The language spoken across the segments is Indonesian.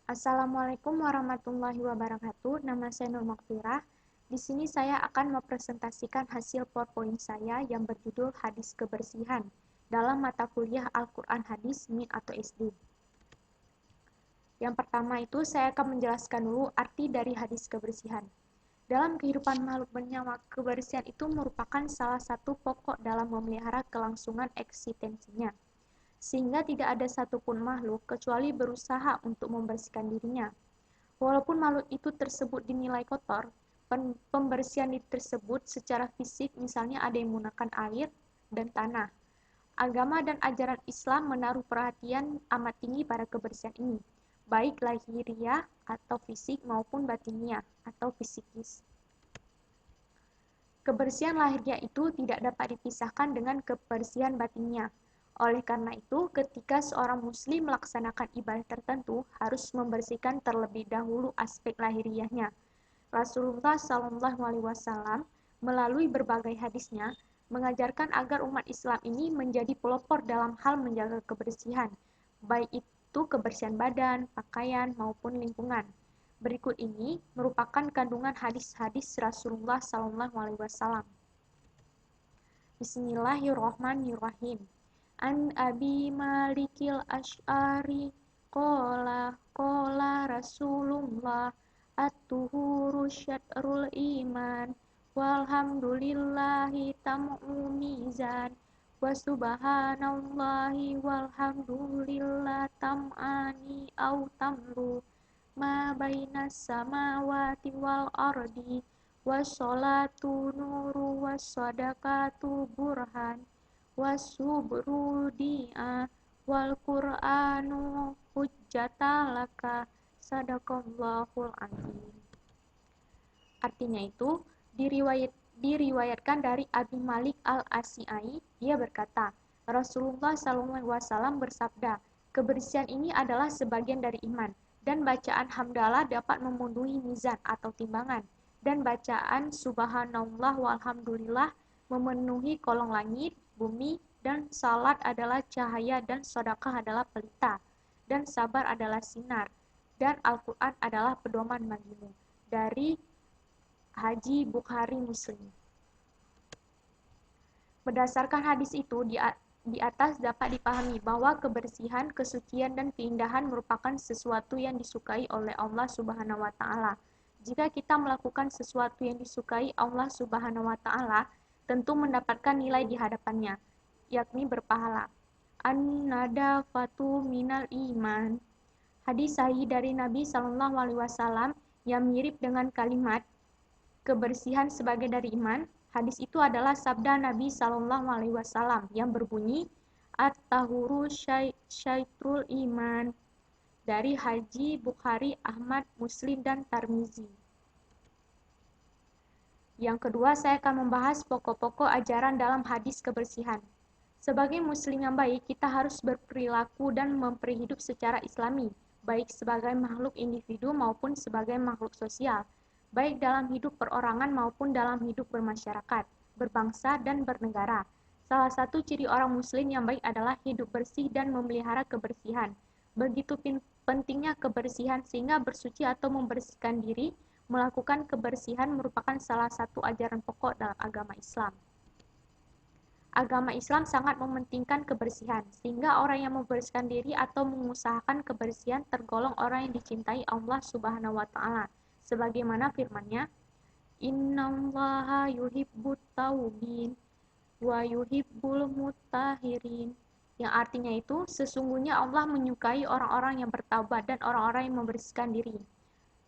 Assalamualaikum warahmatullahi wabarakatuh. Nama saya Nur Makfirah. Di sini saya akan mempresentasikan hasil PowerPoint saya yang berjudul Hadis Kebersihan dalam mata kuliah Al-Quran Hadis MIN atau SD. Yang pertama itu saya akan menjelaskan dulu arti dari hadis kebersihan. Dalam kehidupan makhluk bernyawa, kebersihan itu merupakan salah satu pokok dalam memelihara kelangsungan eksistensinya, sehingga tidak ada satupun makhluk kecuali berusaha untuk membersihkan dirinya. Walaupun makhluk itu tersebut dinilai kotor, pembersihan tersebut secara fisik misalnya ada yang menggunakan air dan tanah. Agama dan ajaran Islam menaruh perhatian amat tinggi pada kebersihan ini, baik lahiriah atau fisik maupun batiniah atau psikis. Kebersihan lahiriah itu tidak dapat dipisahkan dengan kebersihan batiniah. Oleh karena itu, ketika seorang muslim melaksanakan ibadah tertentu, harus membersihkan terlebih dahulu aspek lahiriahnya. Rasulullah SAW melalui berbagai hadisnya mengajarkan agar umat Islam ini menjadi pelopor dalam hal menjaga kebersihan, baik itu kebersihan badan, pakaian, maupun lingkungan. Berikut ini merupakan kandungan hadis-hadis Rasulullah SAW. Bismillahirrahmanirrahim. An Abi Malikil Asy'ari qala Rasulullah at-tuhuru syatrul iman walhamdulillahi tam'u mizan wa subhanallahi walhamdulillah tam'ani au tamru ma bainas samawati wal ardi wassalatu nuru wassadaqatu burhan wasubru di'a wal qur'anu hujjatalaka sadaqallahul azim. Artinya itu diriwayatkan dari Abi Malik al-Asy'ari, dia berkata, Rasulullah SAW bersabda, kebersihan ini adalah sebagian dari iman, dan bacaan hamdalah dapat memenuhi mizan atau timbangan, dan bacaan subhanallah walhamdulillah memenuhi kolong langit, bumi, dan salat adalah cahaya dan sedekah adalah pelita, dan sabar adalah sinar, dan Al-Quran adalah pedoman bagimu. Dari Haji Bukhari Muslim. Berdasarkan hadis itu, di atas dapat dipahami bahwa kebersihan, kesucian, dan keindahan merupakan sesuatu yang disukai oleh Allah Subhanahu wa Ta'ala. Jika kita melakukan sesuatu yang disukai Allah Subhanahu wa Ta'ala, tentu mendapatkan nilai di hadapannya, yakni berpahala. An-nadafatu minal iman. Hadis sahih dari Nabi SAW yang mirip dengan kalimat kebersihan sebagai dari iman. Hadis itu adalah sabda Nabi SAW yang berbunyi at-tahuru syaitrul iman, dari Haji Bukhari, Ahmad, Muslim, dan Tirmizi. Yang kedua, saya akan membahas pokok-pokok ajaran dalam hadis kebersihan. Sebagai muslim yang baik, kita harus berperilaku dan memperhidup secara islami, baik sebagai makhluk individu maupun sebagai makhluk sosial, baik dalam hidup perorangan maupun dalam hidup bermasyarakat, berbangsa, dan bernegara. Salah satu ciri orang muslim yang baik adalah hidup bersih dan memelihara kebersihan. Begitu pentingnya kebersihan sehingga bersuci atau membersihkan diri, melakukan kebersihan merupakan salah satu ajaran pokok dalam agama Islam. Agama Islam sangat mementingkan kebersihan, sehingga orang yang membersihkan diri atau mengusahakan kebersihan tergolong orang yang dicintai Allah Subhanahu wa Ta'ala. Sebagaimana firman-Nya, Innallaha yuhibbut tawwabin wa yuhibbul mutahhirin. Yang artinya itu, sesungguhnya Allah menyukai orang-orang yang bertaubat dan orang-orang yang membersihkan diri.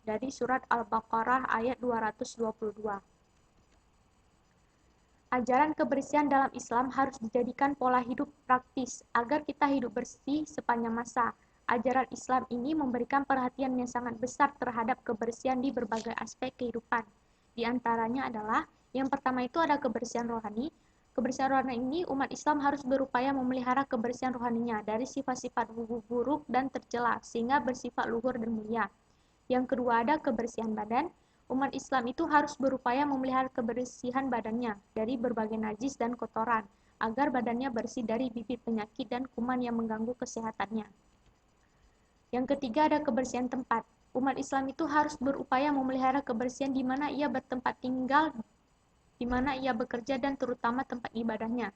Dari surat Al-Baqarah ayat 222. Ajaran kebersihan dalam Islam harus dijadikan pola hidup praktis agar kita hidup bersih sepanjang masa. Ajaran Islam ini memberikan perhatian yang sangat besar terhadap kebersihan di berbagai aspek kehidupan. Di antaranya adalah, yang pertama itu ada kebersihan rohani. Kebersihan rohani ini umat Islam harus berupaya memelihara kebersihan rohaninya dari sifat-sifat buruk dan tercela sehingga bersifat luhur dan mulia. Yang kedua ada kebersihan badan. Umat Islam itu harus berupaya memelihara kebersihan badannya dari berbagai najis dan kotoran, agar badannya bersih dari bibit penyakit dan kuman yang mengganggu kesehatannya. Yang ketiga ada kebersihan tempat. Umat Islam itu harus berupaya memelihara kebersihan di mana ia bertempat tinggal, di mana ia bekerja, dan terutama tempat ibadahnya.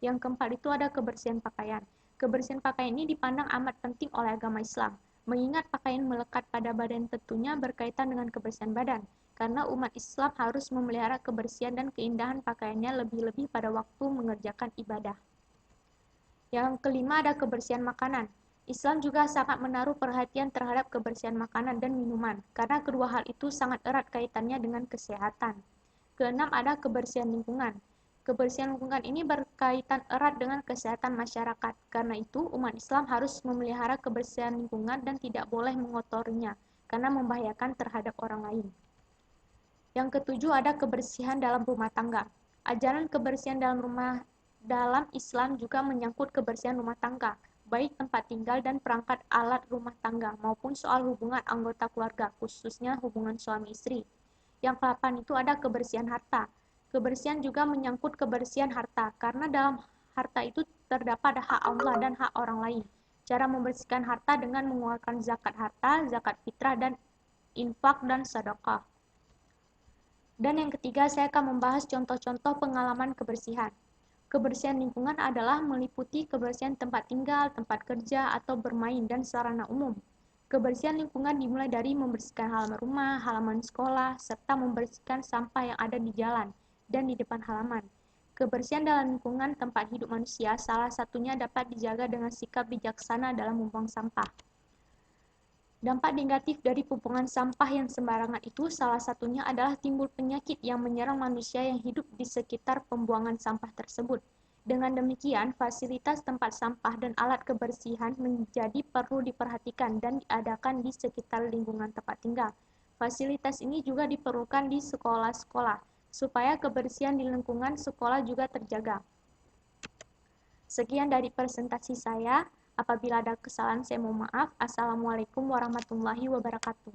Yang keempat itu ada kebersihan pakaian. Kebersihan pakaian ini dipandang amat penting oleh agama Islam, mengingat pakaian melekat pada badan tentunya berkaitan dengan kebersihan badan, karena umat Islam harus memelihara kebersihan dan keindahan pakaiannya lebih-lebih pada waktu mengerjakan ibadah. Yang kelima ada kebersihan makanan. Islam juga sangat menaruh perhatian terhadap kebersihan makanan dan minuman, karena kedua hal itu sangat erat kaitannya dengan kesehatan. Keenam ada kebersihan lingkungan. Kebersihan lingkungan ini berkaitan erat dengan kesehatan masyarakat. Karena itu, umat Islam harus memelihara kebersihan lingkungan dan tidak boleh mengotorinya, karena membahayakan terhadap orang lain. Yang ketujuh ada kebersihan dalam rumah tangga. Ajaran kebersihan dalam Islam juga menyangkut kebersihan rumah tangga, baik tempat tinggal dan perangkat alat rumah tangga maupun soal hubungan anggota keluarga, khususnya hubungan suami istri. Yang ke-8 itu ada kebersihan harta. Kebersihan juga menyangkut kebersihan harta, karena dalam harta itu terdapat hak Allah dan hak orang lain. Cara membersihkan harta dengan mengeluarkan zakat harta, zakat fitrah, dan infak dan sedekah. Dan yang ketiga, saya akan membahas contoh-contoh pengalaman kebersihan. Kebersihan lingkungan adalah meliputi kebersihan tempat tinggal, tempat kerja, atau bermain, dan sarana umum. Kebersihan lingkungan dimulai dari membersihkan halaman rumah, halaman sekolah, serta membersihkan sampah yang ada di jalan dan di depan halaman. Kebersihan dalam lingkungan tempat hidup manusia salah satunya dapat dijaga dengan sikap bijaksana dalam membuang sampah. Dampak negatif dari pembuangan sampah yang sembarangan itu salah satunya adalah timbul penyakit yang menyerang manusia yang hidup di sekitar pembuangan sampah tersebut. Dengan demikian, fasilitas tempat sampah dan alat kebersihan menjadi perlu diperhatikan dan diadakan di sekitar lingkungan tempat tinggal. Fasilitas ini juga diperlukan di sekolah-sekolah, supaya kebersihan di lingkungan sekolah juga terjaga. Sekian dari presentasi saya. Apabila ada kesalahan, saya mohon maaf. Assalamualaikum warahmatullahi wabarakatuh.